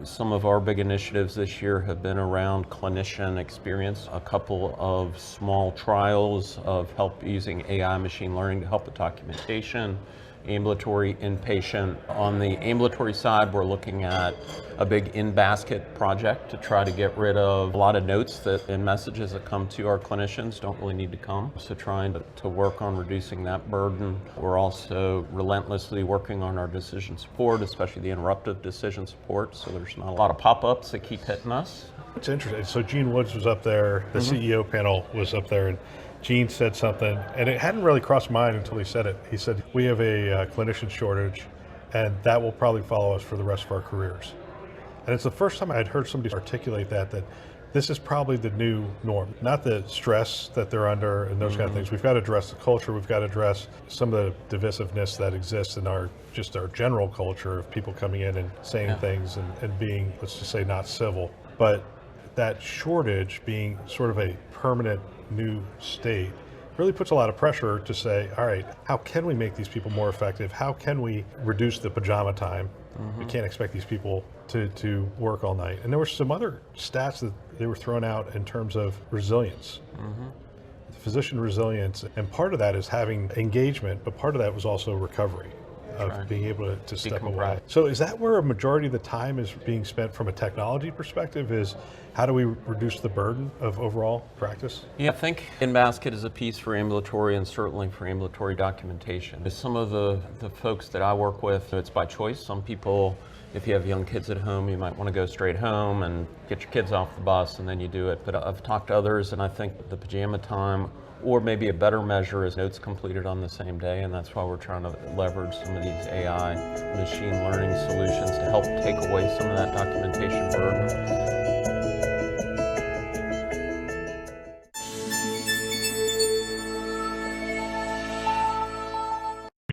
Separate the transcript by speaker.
Speaker 1: Some of our big initiatives this year have been around clinician experience, a couple of small trials of help using AI machine learning to help with documentation, ambulatory, inpatient. On the ambulatory side, we're looking at a big in-basket project to try to get rid of a lot of notes that and messages that come to our clinicians don't really need to come. So trying to work on reducing that burden. We're also relentlessly working on our decision support, especially the interruptive decision support. So there's not a lot of pop-ups that keep hitting us.
Speaker 2: It's interesting. So Gene Woods was up there, the CEO panel was up there, and Gene said something, and it hadn't really crossed my mind until he said it. He said, we have a clinician shortage, and that will probably follow us for the rest of our careers. And it's the first time I had heard somebody articulate that this is probably the new norm, not the stress that they're under and those kind of things. We've got to address the culture. We've got to address some of the divisiveness that exists in our general culture of people coming in and saying things and being, let's just say, not civil. But that shortage being sort of a permanent new state really puts a lot of pressure to say, all right, how can we make these people more effective? How can we reduce the pajama time? We can't expect these people to work all night. And there were some other stats that they were thrown out in terms of resilience, physician resilience. And part of that is having engagement, but part of that was also recovery of being able to step away. So is that where a majority of the time is being spent from a technology perspective, is how do we reduce the burden of overall practice?
Speaker 1: Yeah, I think in-basket is a piece for ambulatory and certainly for ambulatory documentation. Some of the folks that I work with, it's by choice. Some people, if you have young kids at home, you might want to go straight home and get your kids off the bus and then you do it. But I've talked to others and I think the pajama time, or maybe a better measure, is notes completed on the same day, and that's why we're trying to leverage some of these AI machine learning solutions to help take away some of that documentation burden.